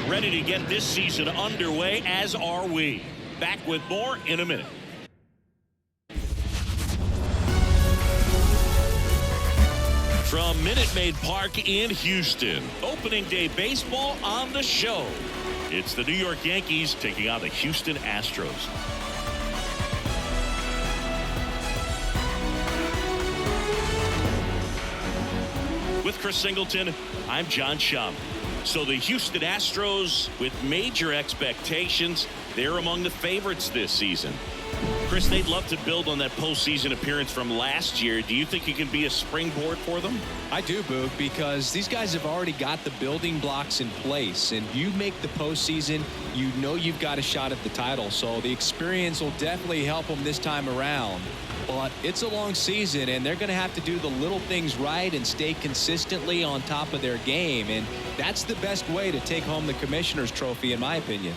ready to get this season underway, as are we. Back with more in a minute. From Minute Maid Park in Houston, opening day baseball on the show. It's the New York Yankees taking on the Houston Astros. With Chris Singleton, I'm John Shum. So the Houston Astros, with major expectations, they're among the favorites this season. Chris, they'd love to build on that postseason appearance from last year. Do you think it can be a springboard for them? I do, Boog, because these guys have already got the building blocks in place, and you make the postseason, you know you've got a shot at the title. So the experience will definitely help them this time around. But it's a long season, and they're going to have to do the little things right and stay consistently on top of their game. And that's the best way to take home the Commissioner's Trophy, in my opinion.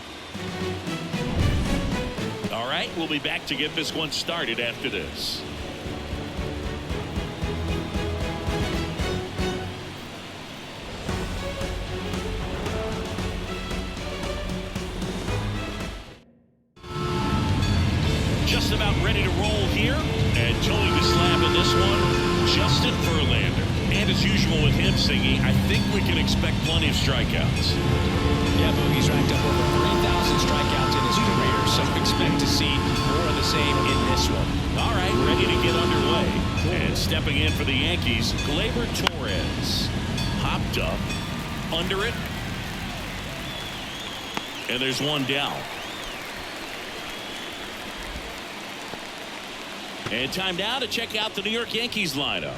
All right, we'll be back to get this one started after this. Just about ready to roll here, and towing the slab in this one, Justin Verlander. And as usual with him, Singy, I think we can expect plenty of strikeouts. Yeah, Boogie's racked up over 3,000 strikeouts in his career, so expect to see more of the same in this one. All right, ready to get underway. And stepping in for the Yankees, Gleyber Torres. Hopped up, under it, and there's one down. And time now to check out the New York Yankees lineup.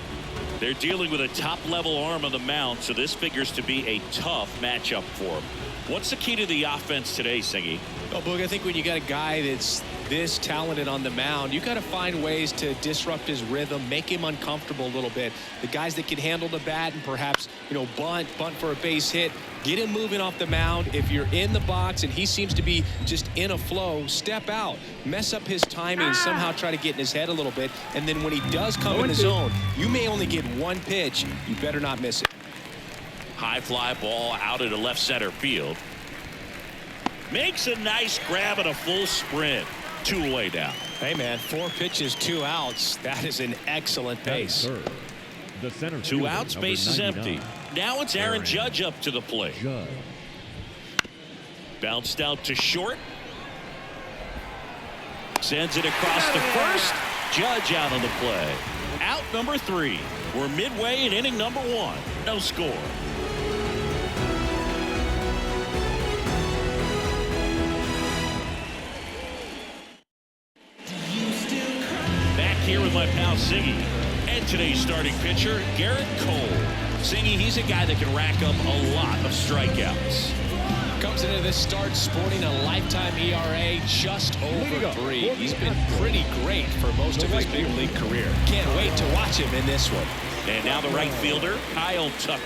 They're dealing with a top-level arm on the mound, so this figures to be a tough matchup for them. What's the key to the offense today, Singy? Well, Boog, I think when you got a guy that's this talented on the mound, you got to find ways to disrupt his rhythm, make him uncomfortable a little bit. The guys that can handle the bat and perhaps, bunt for a base hit, get him moving off the mound. If you're in the box and he seems to be just in a flow, step out, mess up his timing, somehow try to get in his head a little bit. And then when he does come in the zone, you may only get one pitch. You better not miss it. High fly ball out into left center field. Makes a nice grab and a full sprint. 2 away down. Hey, man, 4 pitches, 2 outs. That is an excellent pace. The center 2 outs, base is empty. Now it's Aaron Judge up to the plate. Bounced out to short. Sends it across to first. Judge out on the play. Out number 3. We're midway in inning number 1. No score. Back here with my pal Siggy. And today's starting pitcher, Garrett Cole. Siggy, he's a guy that can rack up a lot of strikeouts. Comes into this start sporting a lifetime ERA just over 3. He's been pretty great for most of his big league career. Can't wait to watch him in this one. And now the right fielder, Kyle Tucker.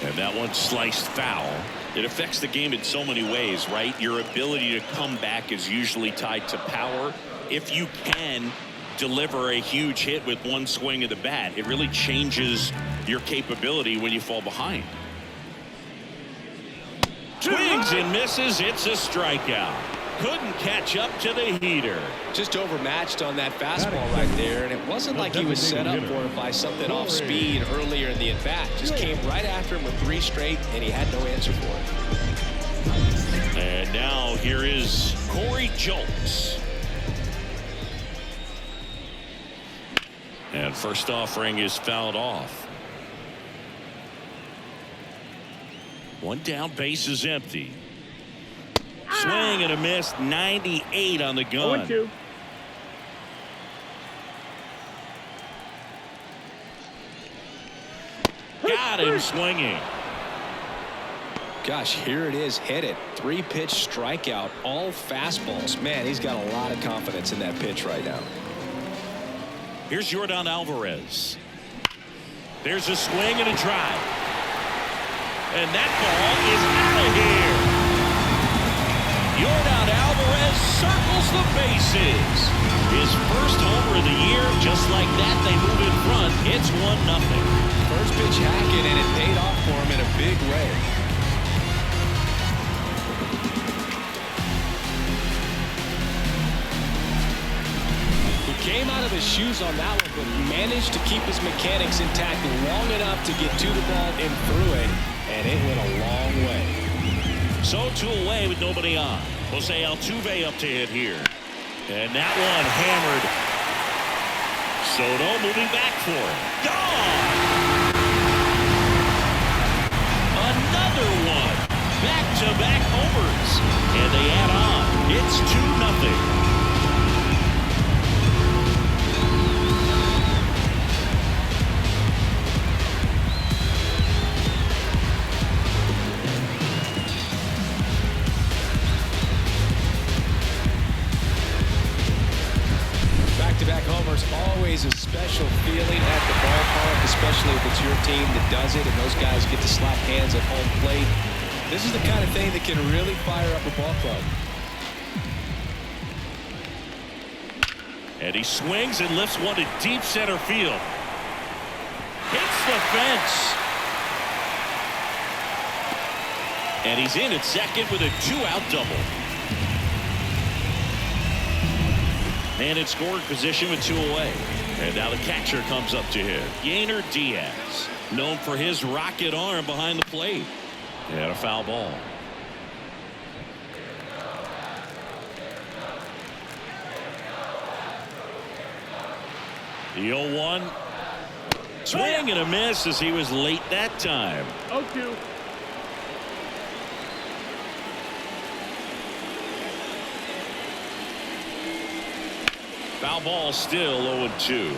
And that one sliced foul. It affects the game in so many ways, right? Your ability to come back is usually tied to power. If you can deliver a huge hit with one swing of the bat, it really changes your capability when you fall behind. Swings and misses. It's a strikeout. Couldn't catch up to the heater. Just overmatched on that fastball right there, and it wasn't like he was set up for it by something off speed earlier in the at-bat. Just came right after him with 3 straight, and he had no answer for it. And now here is Corey Julks. And first offering is fouled off. One down, base is empty. Swing and a miss, 98 on the gun. 0-2. Got him swinging. Gosh, here it is, hit it. 3-pitch strikeout, all fastballs. Man, he's got a lot of confidence in that pitch right now. Here's Yordan Alvarez. There's a swing and a drive. And that ball is out of here. Yordan Alvarez circles the bases. His first homer of the year. Just like that, they move in front. It's 1-0. First pitch hacking, and it paid off for him in a big way. of his shoes on that one, but managed to keep his mechanics intact long enough to get to the ball and through it, and it went a long way. So 2 away with nobody on. Jose Altuve up to hit here. And that one hammered. Soto moving back for it. Gone! Another one. Back-to-back homers. And they add on. It's 2-0. Back-to-back homers, always a special feeling at the ballpark, especially if it's your team that does it and those guys get to slap hands at home plate. This is the kind of thing that can really fire up a ball club. And he swings and lifts one to deep center field. Hits the fence. And he's in at second with a 2-out double. Man in scoring position with 2 away. And now the catcher comes up to him. Yainer Diaz, known for his rocket arm behind the plate. And a foul ball. The 0-1. Swing and a miss as he was late that time. 0-2. Foul ball, still 0-2.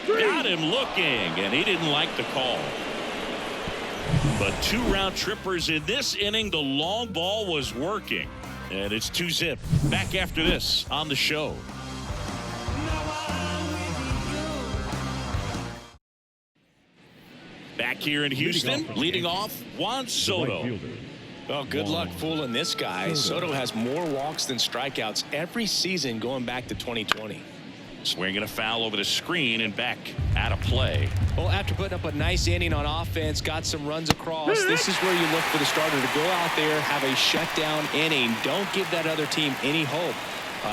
Got him looking, and he didn't like the call. But 2 round trippers in this inning. The long ball was working. And it's 2-zip. Back after this on the show. Back here in Houston, leading off Juan Soto. Well, good luck fooling this guy. Soto has more walks than strikeouts every season going back to 2020. Swinging a foul over the screen and back out of play. Well, after putting up a nice inning on offense, got some runs across, this is where you look for the starter to go out there, have a shutdown inning. Don't give that other team any hope.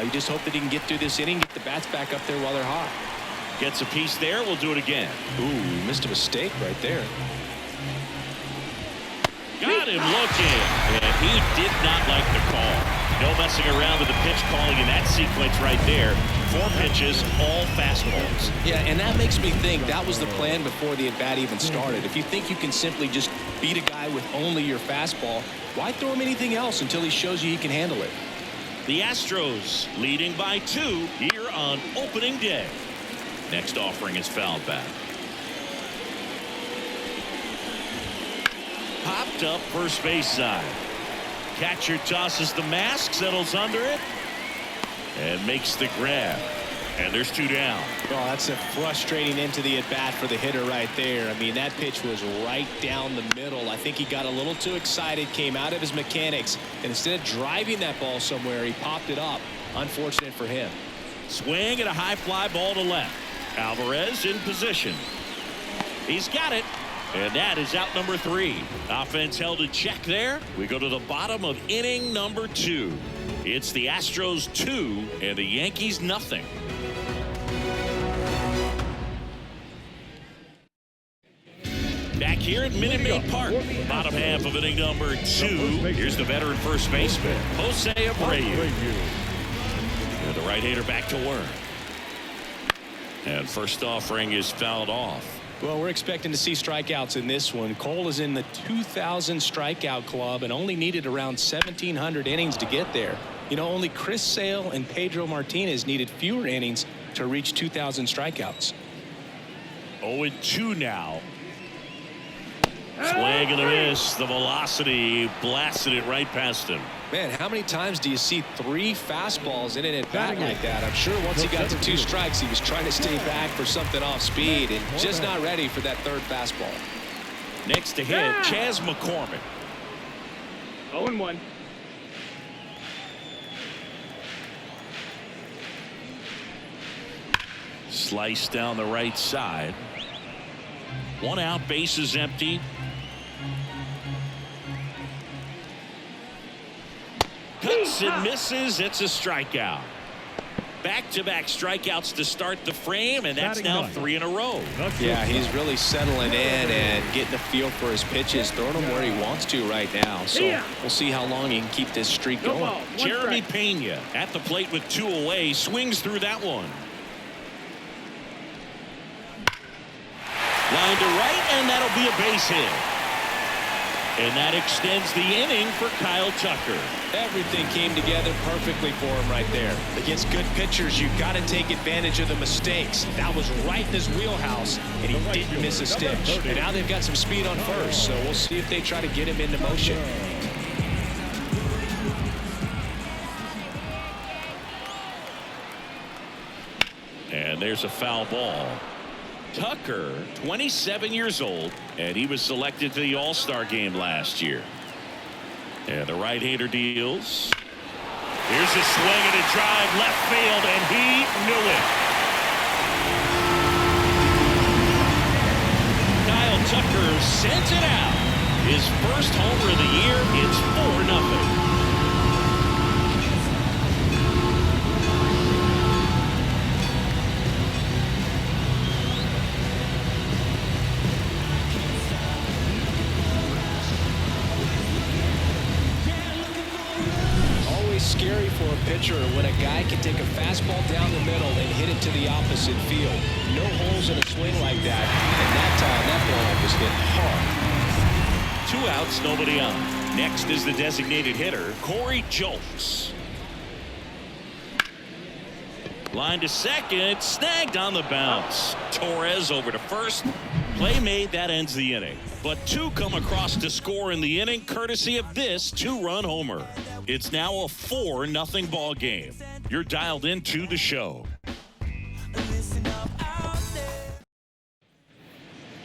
You just hope that he can get through this inning, get the bats back up there while they're hot. Gets a piece there. We'll do it again. Ooh, missed a mistake right there. Got him looking, and he did not like the call. No messing around with the pitch calling in that sequence right there. 4 pitches, all fastballs. Yeah, and that makes me think that was the plan before the at-bat even started. If you think you can simply just beat a guy with only your fastball, why throw him anything else until he shows you he can handle it? The Astros leading by 2 here on opening day. Next offering is fouled back. Popped up first base side. Catcher tosses the mask, settles under it, and makes the grab. And there's 2 down. Oh, that's a frustrating into the at-bat for the hitter right there. I mean, that pitch was right down the middle. I think he got a little too excited, came out of his mechanics, and instead of driving that ball somewhere, he popped it up. Unfortunate for him. Swing and a high fly ball to left. Alvarez in position. He's got it. And that is out number 3. Offense held in check there. We go to the bottom of inning number 2. It's the Astros 2 and the Yankees nothing. Back here at Minute Maid Park, bottom half of inning number 2. Here's the veteran first baseman, Jose Abreu. And the right-hander back to work. And first offering is fouled off. Well, we're expecting to see strikeouts in this one. Cole is in the 2,000 strikeout club and only needed around 1,700 innings to get there. You know, only Chris Sale and Pedro Martinez needed fewer innings to reach 2,000 strikeouts. 0-2 now. Swing and a miss. The velocity blasted it right past him. Man, how many times do you see 3 fastballs in an at-bat like that? I'm sure once he got to 2 strikes, he was trying to stay back for something off speed and just not ready for that 3rd fastball. Next to hit, Chas McCormick. 0-1. Slice down the right side. One out, bases empty. Cuts and misses. It's a strikeout. Back-to-back strikeouts to start the frame, and that's now 3 in a row. Yeah, he's really settling in and getting a feel for his pitches, throwing them where he wants to right now. So we'll see how long he can keep this streak going. Jeremy Pena at the plate with 2 away, swings through that one. Line to right, and that'll be a base hit. And that extends the inning for Kyle Tucker. Everything came together perfectly for him right there. Against good pitchers, you've got to take advantage of the mistakes. That was right in his wheelhouse, and he didn't miss a stitch. And now they've got some speed on first, so we'll see if they try to get him into motion. And there's a foul ball. Tucker, 27 years old, and he was selected to the All-Star game last year. And the right-hander deals. Here's a swing and a drive left field, and he knew it. Kyle Tucker sends it out. His first homer of the year. It's 4-0. Scary for a pitcher when a guy can take a fastball down the middle and hit it to the opposite field. No holes in a swing like that, and that time that ball was hit hard. 2 outs, nobody on. Next is the designated hitter, Corey Julks. Line to second, snagged on the bounce. Torres over to first. Play made, that ends the inning. But 2 come across to score in the inning, courtesy of this 2-run homer. It's now a 4-0 ball game. You're dialed into the show.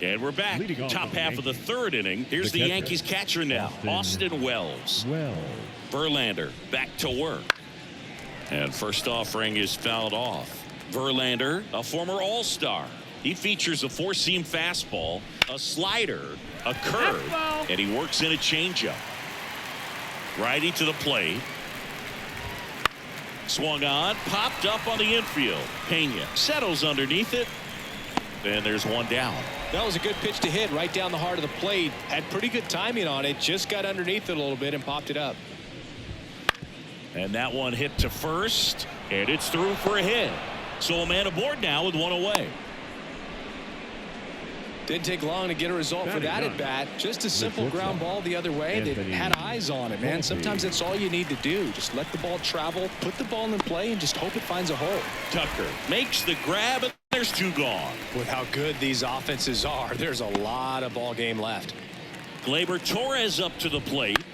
And we're back. Top half of the 3rd inning. Here's the Yankees catcher now, Austin Wells. Verlander back to work. And first offering is fouled off. Verlander, a former All-Star. He features a 4-seam fastball, a slider, a curve, and he works in a changeup. Righty to the plate. Swung on, popped up on the infield. Pena settles underneath it. And there's one down. That was a good pitch to hit right down the heart of the plate. Had pretty good timing on it. Just got underneath it a little bit and popped it up. And that one hit to first. And it's through for a hit. So a man aboard now with 1 away. Didn't take long to get a result for that at bat. Just a simple ground ball the other way that had eyes on it, man. Sometimes that's all you need to do. Just let the ball travel, put the ball in play, and just hope it finds a hole. Tucker makes the grab, and there's 2 gone. With how good these offenses are, there's a lot of ball game left. Gleyber Torres up to the plate.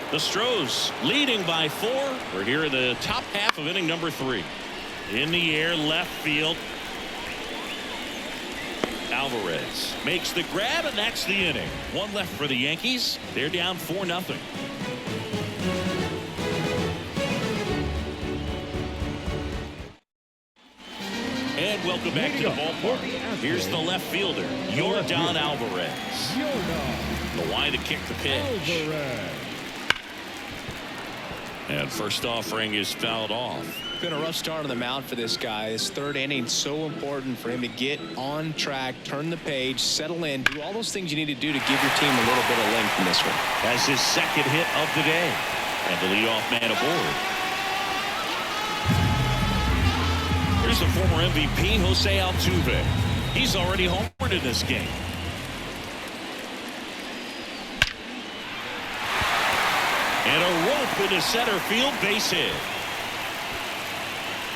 The Astros leading by 4. We're here in the top half of inning number 3. In the air, left field. Alvarez makes the grab, and that's the inning. 1 left for the Yankees. They're down 4-0. And welcome back to the ballpark. Here's the left fielder, Yordan Alvarez. The line to kick the pitch. And first offering is fouled off. Been a rough start on the mound for this guy. This 3rd inning so important for him to get on track, turn the page, settle in, do all those things you need to do to give your team a little bit of length in this one. That's his 2nd hit of the day. And the leadoff man aboard. Here's the former MVP, Jose Altuve. He's already homered in this game. And a rope into center field, base hit.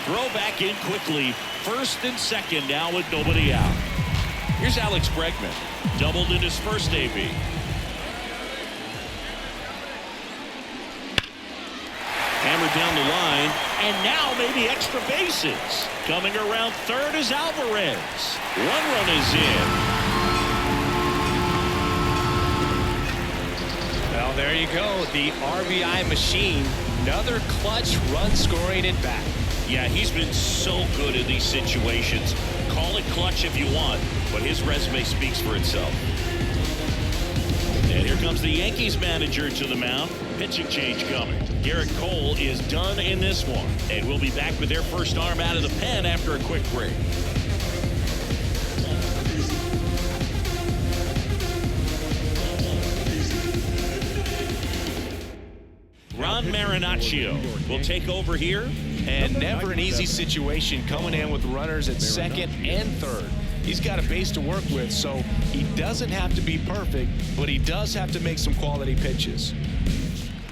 Throw back in quickly. 1st and 2nd now with nobody out. Here's Alex Bregman. Doubled in his first AB. Hammered down the line. And now maybe extra bases. Coming around 3rd is Alvarez. 1 run is in. Well, there you go. The RBI machine another clutch run-scoring at bat. Yeah, he's been so good in these situations. Call it clutch if you want, but his resume speaks for itself. And here comes the Yankees manager to the mound. Pitching change coming. Garrett Cole is done in this one. And we'll be back with their first arm out of the pen after a quick break. Ron Marinaccio will take over here. And never an easy situation coming in with runners at second and third. He's got a base to work with, so he doesn't have to be perfect, but he does have to make some quality pitches.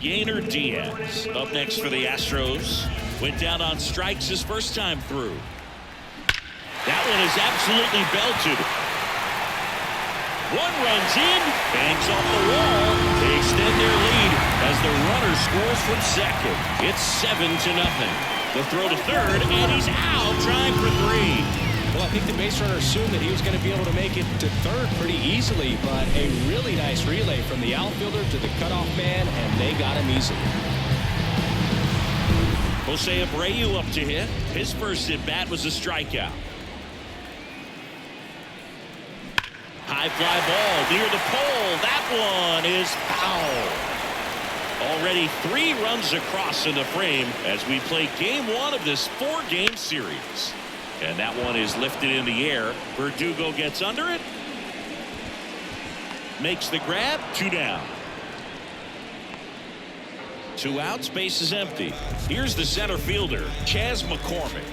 Yainer Diaz up next for the Astros. Went down on strikes his first time through. That one is absolutely belted. One runs in, bangs off the wall. They extend their lead as the runner scores from second. It's 7-0. The throw to third, and he's out trying for three. Well, I think the base runner assumed that he was going to be able to make it to third pretty easily, but a really nice relay from the outfielder to the cutoff man, and they got him easily. Jose Abreu up to hit. His first at bat was a strikeout. High fly ball near the pole. That one is foul. Already 3 runs across in the frame as we play game 1 of this 4-game series. And that one is lifted in the air. Verdugo gets under it. Makes the grab. 2 down. 2 outs. Base is empty. Here's the center fielder, Chas McCormick.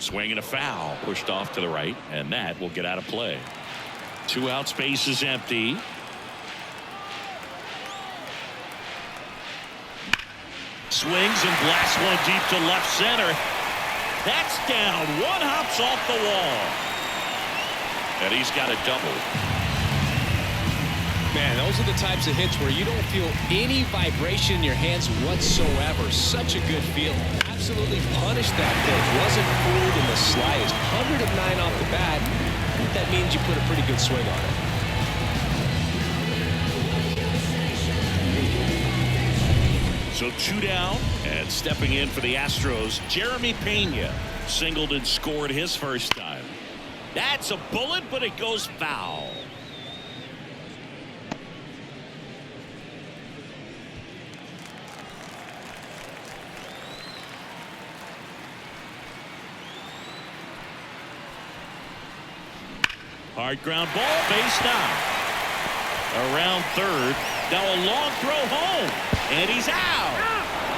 Swing and a foul. Pushed off to the right, and that will get out of play. 2 outs. Base is empty. Swings and blasts one deep to left center. That's down. One hops off the wall. And he's got a double. Man, those are the types of hits where you don't feel any vibration in your hands whatsoever. Such a good feeling. Absolutely punished that pitch. Wasn't fooled in the slightest. 109 off the bat. That means you put a pretty good swing on it. So 2 down, and stepping in for the Astros, Jeremy Pena singled and scored his first time. That's a bullet, but it goes foul. Hard ground ball, base down. Around third. Now a long throw home. And he's out.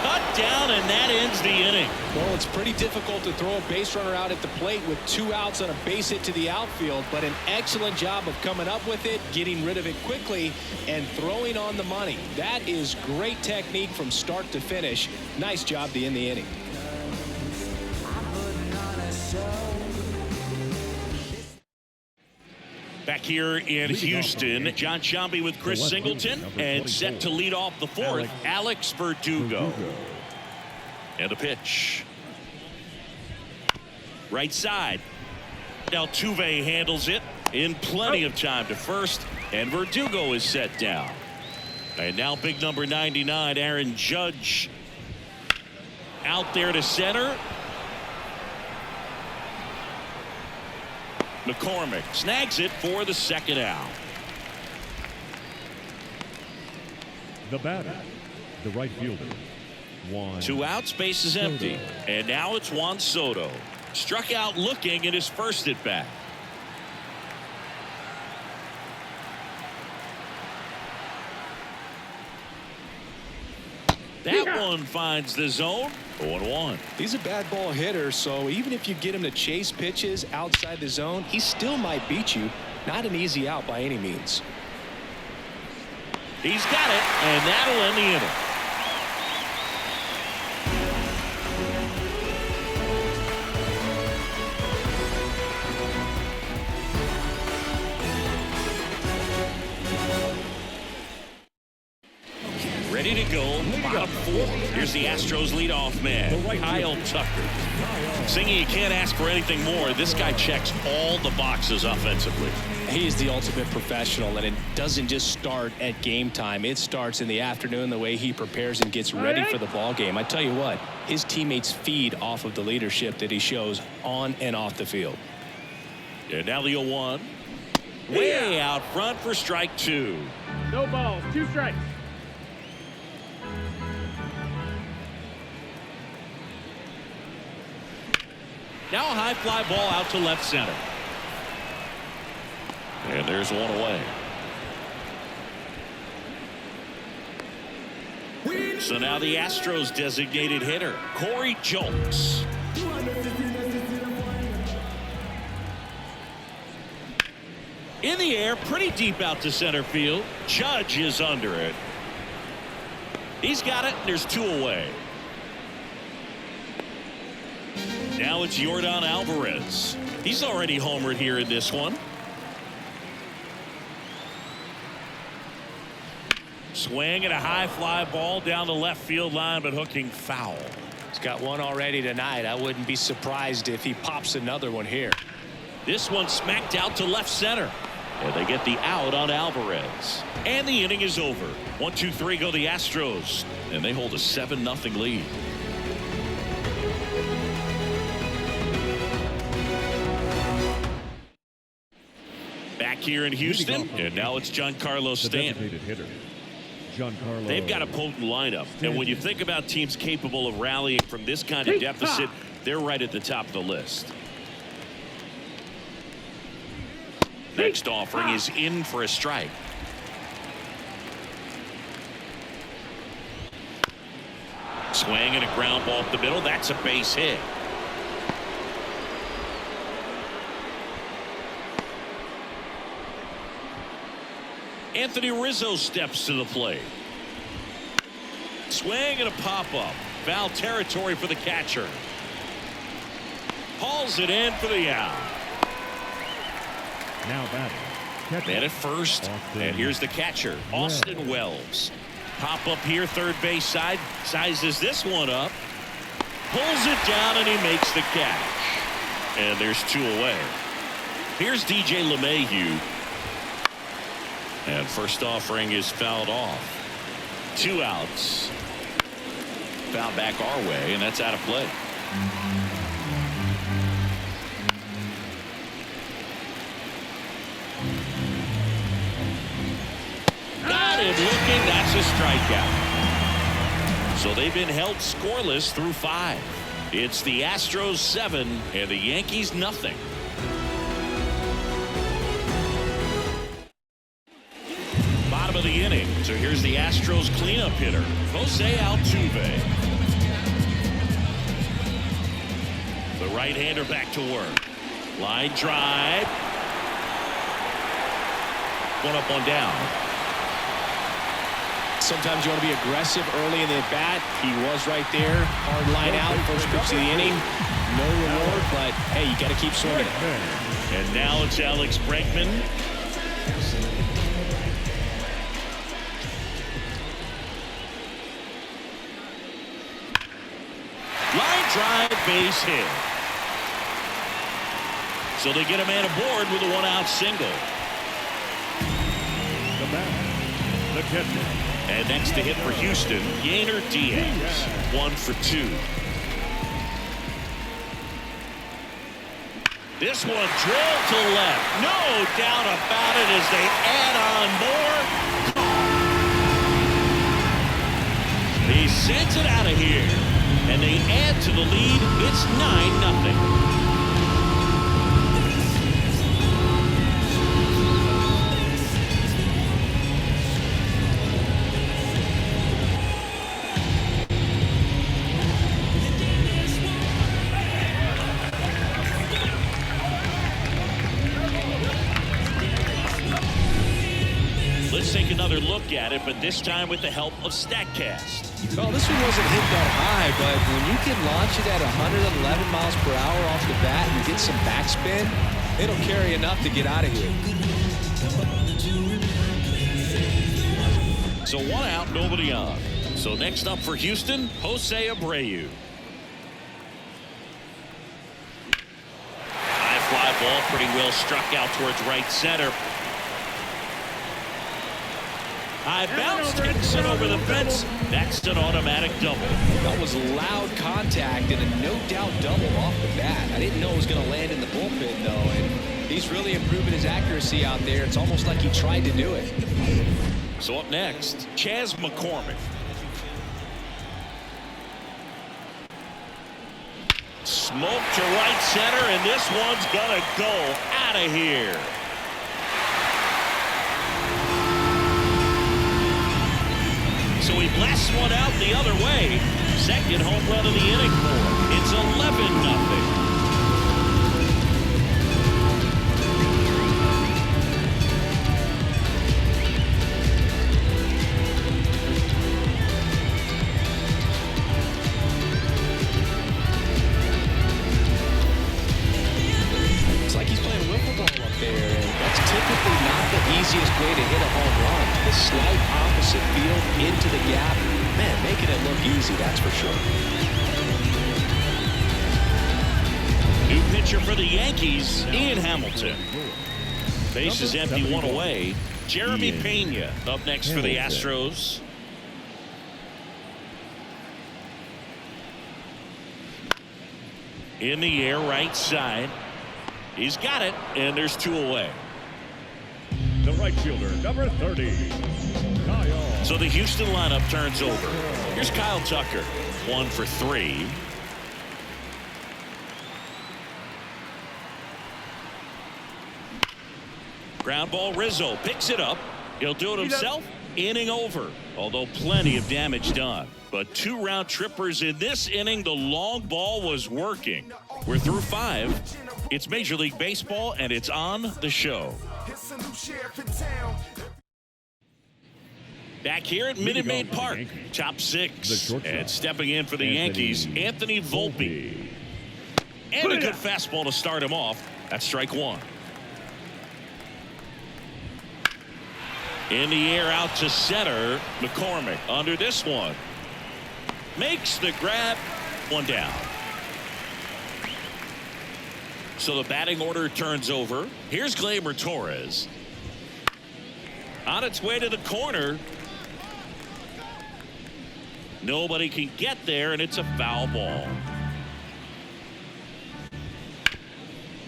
Cut down, and that ends the inning. Well, it's pretty difficult to throw a base runner out at the plate with 2 outs on a base hit to the outfield, but an excellent job of coming up with it, getting rid of it quickly, and throwing on the money. That is great technique from start to finish. Nice job to end the inning. Back here in Houston, John Sciambi with Chris Singleton, and set to lead off the 4th, Alex Verdugo. And a pitch. Right side. Altuve handles it in plenty of time to first, and Verdugo is set down. And now big number 99, Aaron Judge, out there to center. McCormick snags it for the second out. The batter, the right fielder, Juan. 2 outs, base is empty. And now it's Juan Soto. Struck out looking at his first at bat. That one finds the zone. 0-1. He's a bad ball hitter, so even if you get him to chase pitches outside the zone, he still might beat you. Not an easy out by any means. He's got it, and that'll end the inning. Ready to go. Bottom 4. Here's the Astros leadoff man, Kyle Tucker. Singy, you can't ask for anything more. This guy checks all the boxes offensively. He is the ultimate professional, and it doesn't just start at game time. It starts in the afternoon, the way he prepares and gets ready for the ball game. I tell you what, his teammates feed off of the leadership that he shows on and off the field. And now the 0-1. Way out front for strike 2. No balls, 2 strikes. Now a high fly ball out to left center. And there's one away. So now the Astros designated hitter, Corey Julks. In the air, pretty deep out to center field. Judge is under it. He's got it, and there's 2 away. Now it's Yordan Alvarez. He's already homered here in this one. Swing and a high fly ball down the left field line, but hooking foul. He's got one already tonight. I wouldn't be surprised if he pops another one here. This one smacked out to left center. And they get the out on Alvarez. And the inning is over. 1-2-3 go the Astros. And they hold a 7-0 lead. Back here in Houston. And now it's Giancarlo Stanton. They've got a potent lineup. And when you think about teams capable of rallying from this kind of deficit, they're right at the top of the list. Next offering is in for a strike. Swing and a ground ball up the middle. That's a base hit. Anthony Rizzo steps to the plate. Swing and a pop-up. Foul territory for the catcher. Hauls it in for the out. Now batting. Man at first. And here's the catcher, Austin Wells. Pop up here, third base side. Sizes this one up. Pulls it down, and he makes the catch. And there's 2 away. Here's DJ LeMahieu. And first offering is fouled off. 2 outs. Foul back our way, and that's out of play. Got him looking. That's a strikeout. So they've been held scoreless through 5. It's the Astros 7 and the Yankees nothing. Bottom of the inning. So here's the Astros cleanup hitter, Jose Altuve. The right-hander back to work. Line drive. One up, one down. Sometimes you want to be aggressive early in the at-bat. He was right there. Hard line out. First pitch of the inning. No reward, but, hey, you got to keep swinging it. And now it's Alex Bregman. Line drive, base hit. So they get a man aboard with a 1-out single. The batter, the catcher. And next to hit for Houston, Yainer Diaz. 1 for 2. This one drilled to left. No doubt about it as they add on more. He sends it out of here. And they add to the lead. It's 9-0. Let's take another look at it, but this time with the help of StatCast. Well, this one wasn't hit that high, but when you can launch it at 111 miles per hour off the bat and get some backspin, it'll carry enough to get out of here. So 1 out, nobody on. So next up for Houston, Jose Abreu. ball pretty well struck out towards right center. High bounce takes it over the fence. That's an automatic double. That was loud contact and a no-doubt double off the bat. I didn't know it was going to land in the bullpen, though, and he's really improving his accuracy out there. It's almost like he tried to do it. So up next, Chas McCormick. Smoke to right center, and this one's gonna go out of here. So he blasts one out the other way. Second home run of the inning for him. It's 11-0. It's like he's playing wiffle ball up there, and that's typically not the easiest way to hit a home run. The slight opposite field into the gap. Man, making it look easy, that's for sure. New pitcher for the Yankees, Ian Hamilton. Base is empty, one away. Jeremy Pena up next for the Astros. In the air, right side. He's got it, and there's two away. The right fielder, number 30. Kyle. So the Houston lineup turns over. Here's Kyle Tucker, 1 for 3. Ground ball, Rizzo picks it up. He'll do it himself. Inning over, although plenty of damage done. But 2 round trippers in this inning. The long ball was working. We're through 5. It's Major League Baseball, and it's on the show. Back here at Minute Maid Park, top 6. And stepping in for the Yankees, Anthony Volpe. And a good fastball to start him off. That's strike 1. In the air, out to center. McCormick under this one. Makes the grab. 1 down. So the batting order turns over. Here's Gleyber Torres. On its way to the corner. Nobody can get there, and it's a foul ball.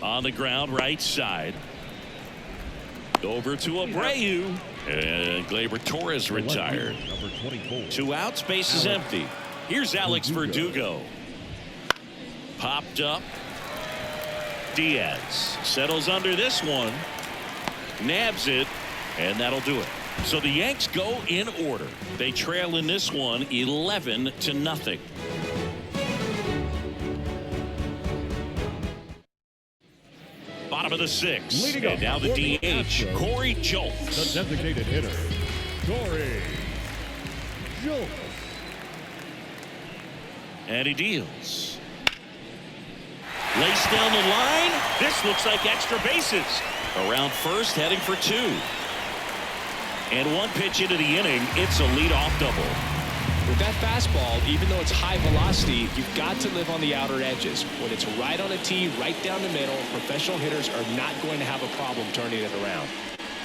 On the ground, right side. Over to Abreu. And Gleyber Torres retired. 2 outs, base is empty. Here's Alex Verdugo. Popped up. Diaz settles under this one. Nabs it, and that'll do it. So the Yanks go in order. They trail in this one 11-0. Bottom of the 6th, and now the DH, Corey Julks. The designated hitter, Corey Julks. And he deals. Lace down the line. This looks like extra bases. Around first, heading for 2. And 1 pitch into the inning, it's a leadoff double. With that fastball, even though it's high velocity, you've got to live on the outer edges. When it's right on a tee, right down the middle, professional hitters are not going to have a problem turning it around.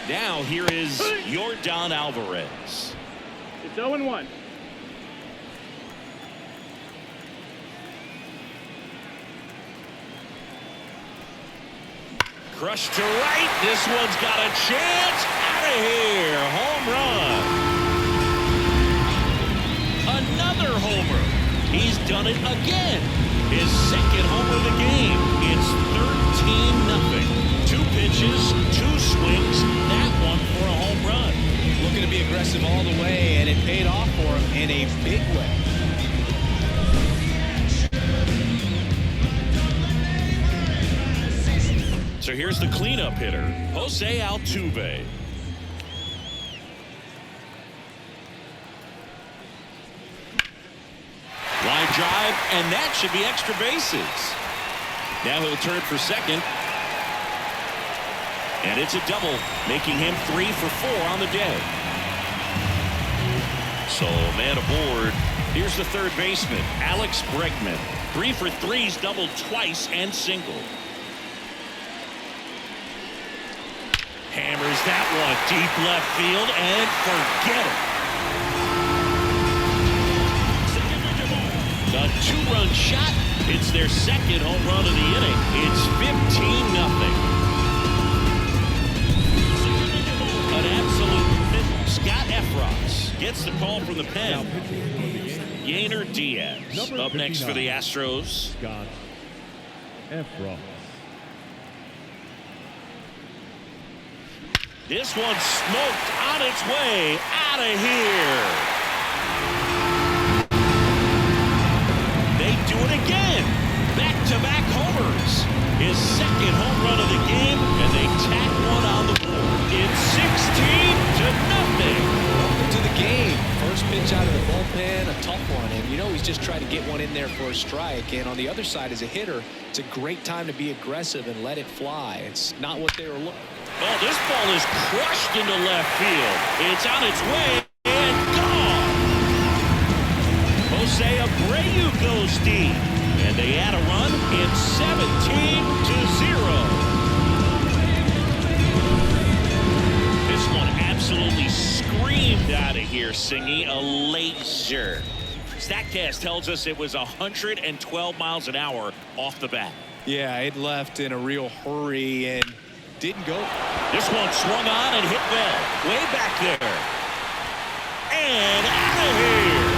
Now here is Yordan Alvarez. It's 0-1. Crushed to right. This one's got a chance. Out of here. Home run. Another homer. He's done it again. His second homer of the game. It's 13-0. 2 pitches, 2 swings. That one for a home run. Looking to be aggressive all the way, and it paid off for him in a big way. So here's the cleanup hitter, Jose Altuve. Line drive, and that should be extra bases. Now he'll turn for second. And it's a double, making him 3 for 4 on the day. So man aboard. Here's the third baseman, Alex Bregman. 3 for 3's doubled twice and singled. Hammers that one deep left field and forget it. A two-run shot. It's their second home run of the inning. It's 15-0. An absolute Scott Efros gets the call from the pen. Yainer Diaz up next for the Astros. Scott Efros. This one smoked on its way out of here. They do it again. Back-to-back homers. His second home run of the game, and they tack one on the board. It's 16-0. Welcome to the game. First pitch out of the bullpen, a tough one. And you know he's just trying to get one in there for a strike. And on the other side, as a hitter, it's a great time to be aggressive and let it fly. It's not what they were looking for. Oh, this ball is crushed into left field. It's on its way and gone. Jose Abreu goes deep. And they add a run. It's 17-0. This one absolutely screamed out of here, Singy. A laser. StatCast tells us it was 112 miles an hour off the bat. Yeah, it left in a real hurry and didn't go. This one swung on and hit well. Way back there. And out of here.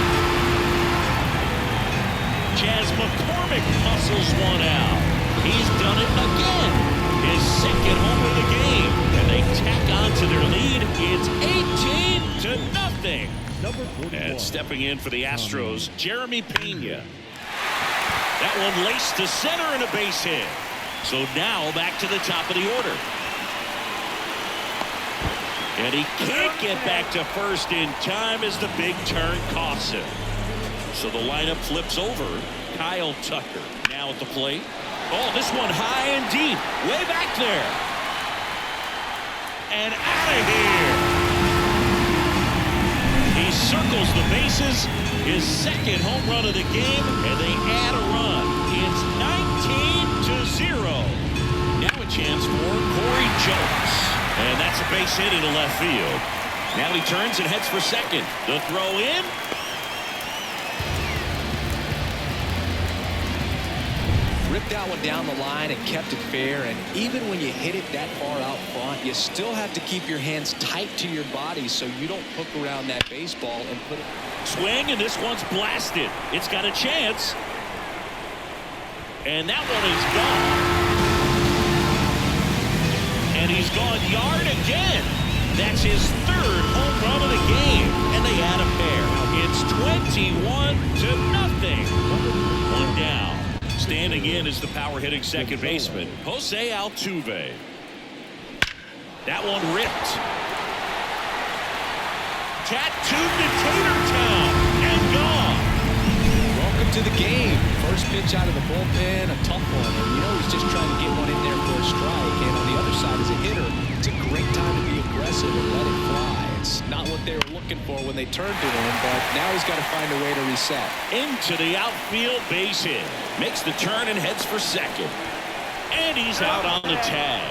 Chas McCormick muscles one out. He's done it again. His second home of the game. And they tack on to their lead. It's 18-0. Number 41. And stepping in for the Astros, Jeremy Pena. That one laced to center and a base hit. So now back to the top of the order. And he can't get back to first in time as the big turn costs him. So the lineup flips over. Kyle Tucker now at the plate. Oh, this one high and deep. Way back there. And out of here. He circles the bases. His second home run of the game. And they add a run. It's 19-0. Now a chance for Corey Jones. And that's a base hit into left field. Now he turns and heads for second. The throw in. Ripped that one down the line and kept it fair. And even when you hit it that far out front, you still have to keep your hands tight to your body so you don't hook around that baseball and put it. Swing, and this one's blasted. It's got a chance. And that one is gone. And he's gone yard again. That's his third home run of the game. And they add a pair. It's 21-0. One down. Standing in is the power hitting second baseman, Jose Altuve. That one ripped. Tattooed to Tater Town and gone. Welcome to the game. First pitch out of the bullpen, a tough one. And you know he's just trying to get one in there for a strike. And on the other side, as a hitter, it's a great time to be aggressive and let it fly. It's not what they were looking for when they turned to him, but now he's got to find a way to reset. Into the outfield, base hit. Makes the turn and heads for second. And he's out on the tag.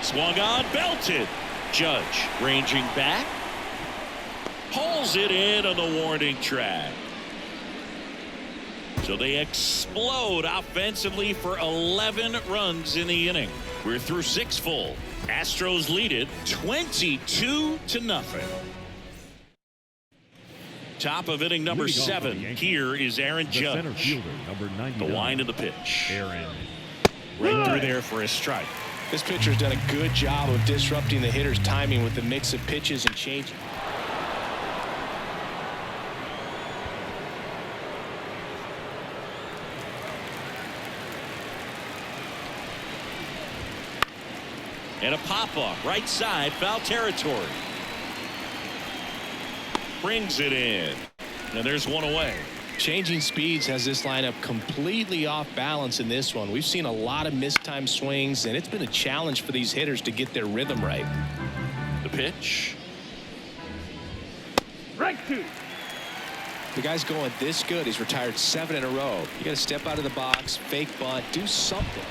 Swung on, belted. Judge ranging back. Pulls it in on the warning track. So they explode offensively for 11 runs in the inning. We're through 6 full. Astros lead it 22-0. Top of inning number 7. Here is Aaron Judge. Center fielder, number 99. The line of the pitch. Aaron. Right through there for a strike. This pitcher's done a good job of disrupting the hitter's timing with the mix of pitches and changes. And a pop-off, right side, foul territory. Brings it in. And there's one away. Changing speeds has this lineup completely off balance in this one. We've seen a lot of mistimed swings, and it's been a challenge for these hitters to get their rhythm right. The pitch. 2. The guy's going this good. He's retired 7 in a row. You got to step out of the box, fake bunt, do something.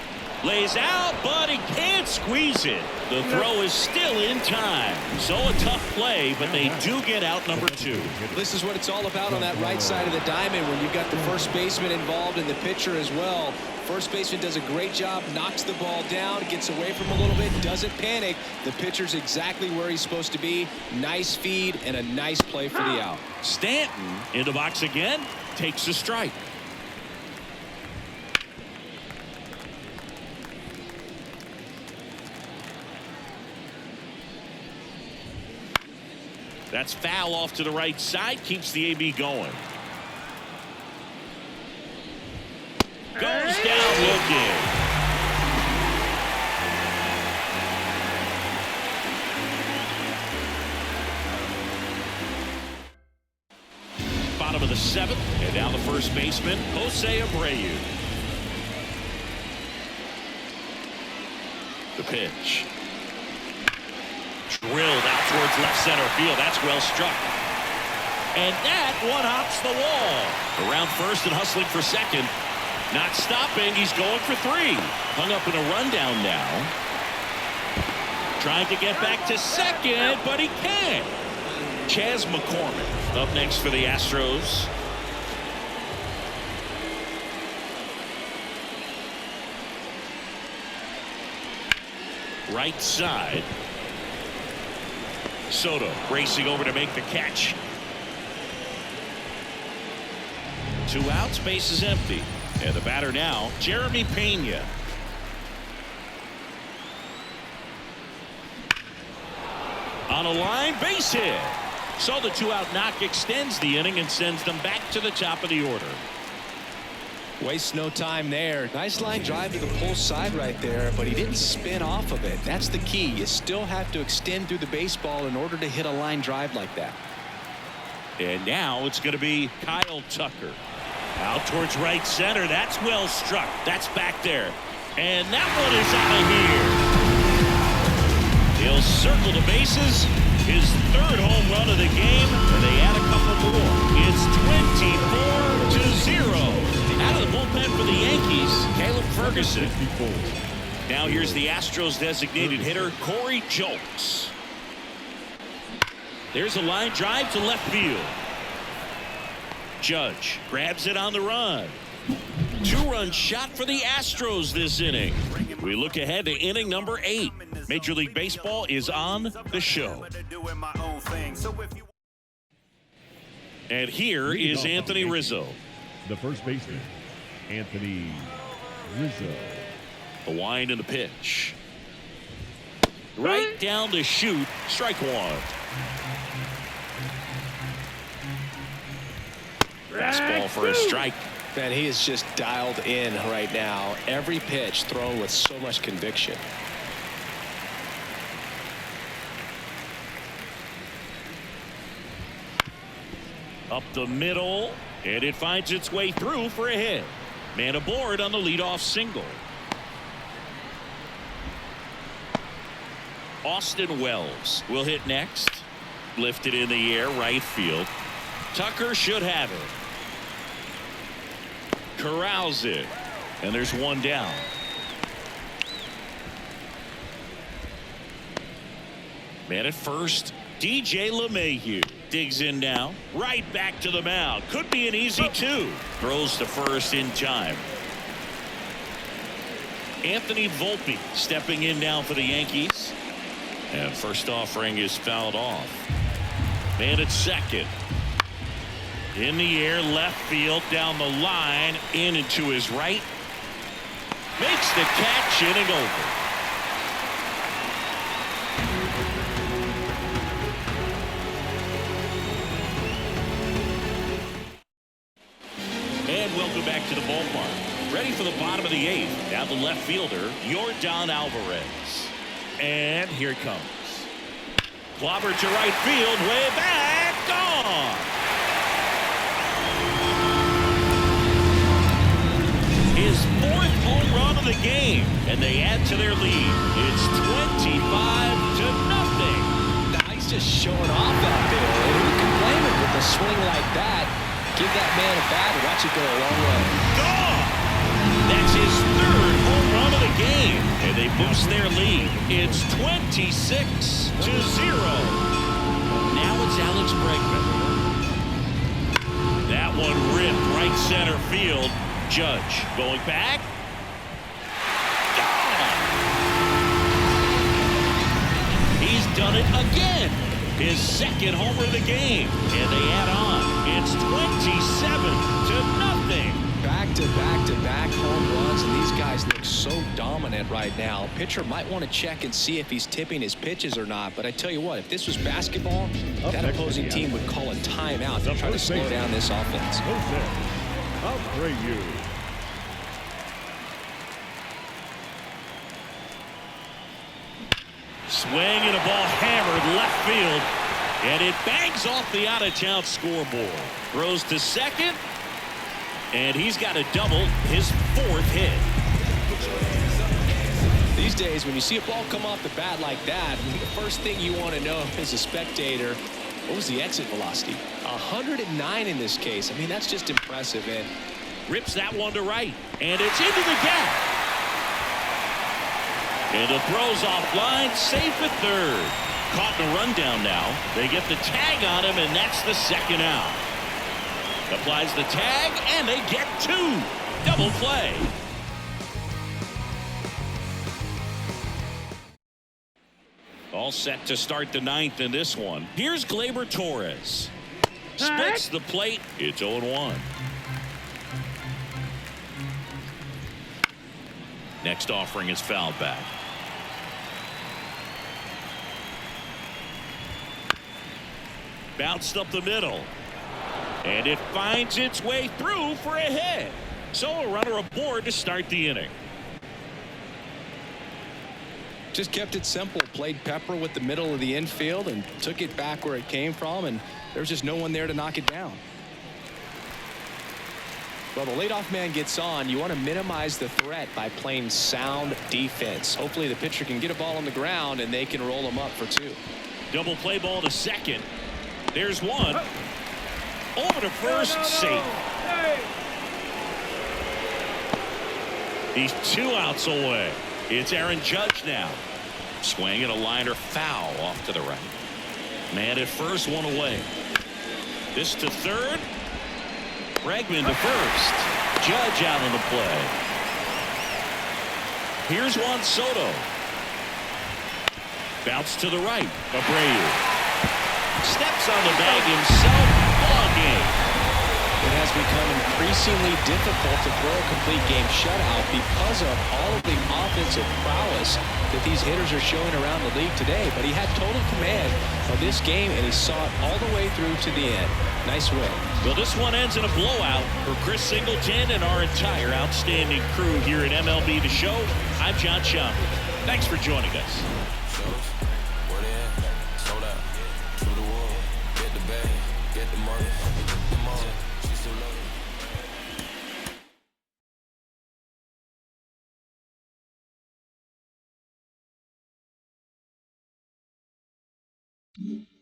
Lays out, but he can't squeeze it. The throw is still in time. So a tough play, but they do get out number 2. This is what it's all about on that right side of the diamond when you've got the first baseman involved and the pitcher as well. First baseman does a great job, knocks the ball down, gets away from a little bit, doesn't panic. The pitcher's exactly where he's supposed to be. Nice feed and a nice play for the out. Stanton in the box again, takes a strike. That's foul off to the right side, keeps the AB going. Goes down looking. Bottom of the 7th, and now the first baseman, Jose Abreu. The pitch. Drilled out towards left center field. That's well struck. And that one hops the wall. Around first and hustling for second. Not stopping. He's going for 3. Hung up in a rundown now. Trying to get back to second, but he can't. Chas McCormick up next for the Astros. Right side. Soto racing over to make the catch. 2 outs, base is empty. And the batter now, Jeremy Pena. On a line, base hit. So the 2-out knock extends the inning and sends them back to the top of the order. Wastes no time there. Nice line drive to the pull side right there, but he didn't spin off of it. That's the key. You still have to extend through the baseball in order to hit a line drive like that. And now it's going to be Kyle Tucker. Out towards right center. That's well struck. That's back there. And that one is out of here. He'll circle the bases. His 3rd home run of the game. And they add a couple more. It's 24-0. Out of the bullpen for the Yankees, Caleb Ferguson. Now here's the Astros designated hitter, Corey Julks. There's a line drive to left field. Judge grabs it on the run. 2-run shot for the Astros this inning. We look ahead to inning number 8. Major League Baseball is on the show. And here is Anthony Rizzo. The first baseman, Anthony Rizzo. The wind and the pitch. Right down the chute. Strike 1. Fastball for a strike. Man, he is just dialed in right now. Every pitch thrown with so much conviction. Up the middle, and it finds its way through for a hit. Man aboard on the leadoff single. Austin Wells will hit next. Lifted in the air, right field. Tucker should have it. Corrals it, and there's one down. Man at first, DJ LeMahieu digs in now. Right back to the mound. Could be an easy 2. Throws to first in time. Anthony Volpe stepping in now for the Yankees. And first offering is fouled off. Man at second. In the air, left field, down the line, in and to his right. Makes the catch, inning over. And welcome back to the ballpark. Ready for the bottom of the 8th. Down the left fielder, Yordan Alvarez. And here it comes. Clobber to right field, way back, gone. His 4th home run of the game, and they add to their lead. It's 25-0. Now he's just showing off out there. Who can blame him with A swing like that, give that man a bat and watch it go a long way. Gone! That's his third home run of the game. And they boost their lead. It's 26-0. Now it's Alex Bregman. That one ripped right center field. Judge going back. Gone! He's done it again. His second homer of the game. And they add on. It's 27-0. Back-to-back-to-back home runs, and these guys look so dominant right now. Pitcher might want to check and see if he's tipping his pitches or not. But I tell you what, if this was basketball, that opposing team would call a timeout to try to slow down this offense. I'll bring you. Swing and a ball hammered left field. And it bangs off the out-of-town scoreboard. Throws to second. And he's got a double, his fourth hit. These days, when you see a ball come off the bat like that, the first thing you want to know as a spectator, what was the exit velocity? 109 in this case. I mean, that's just impressive. And rips that one to right. And it's into the gap. And the throw's offline, safe at third. Caught in a rundown now. They get the tag on him, and that's the second out. Applies the tag, and they get two. Double play. All set to start the ninth in this one. Here's Gleyber Torres. Splits the plate. It's 0-1. Next offering is fouled back. Bounced up the middle. And it finds its way through for a hit. So a runner aboard to start the inning. just kept it simple. Played pepper with the middle of the infield and took it back where it came from, and there's just no one there to knock it down. Well, the leadoff man gets on. You want to minimize the threat by playing sound defense. Hopefully the pitcher can get a ball on the ground and they can roll him up for two. Double play ball to second. There's one. Over to first, safe. He's 2 outs away. It's Aaron Judge now. Swing and a liner foul off to the right. Man at first, one away. This to third. Bregman to first. Judge out on the play. Here's Juan Soto. Bounce to the right. Abreu steps on the bag himself. Ball game. It has become increasingly difficult to throw a complete game shutout because of all of the offensive prowess that these hitters are showing around the league today. But he had total command of this game, and he saw it all the way through to the end. Nice win. Well, this one ends in a blowout for Chris Singleton and our entire outstanding crew here at MLB The Show. I'm John Schaumburg. Thanks for joining us. Mm-hmm.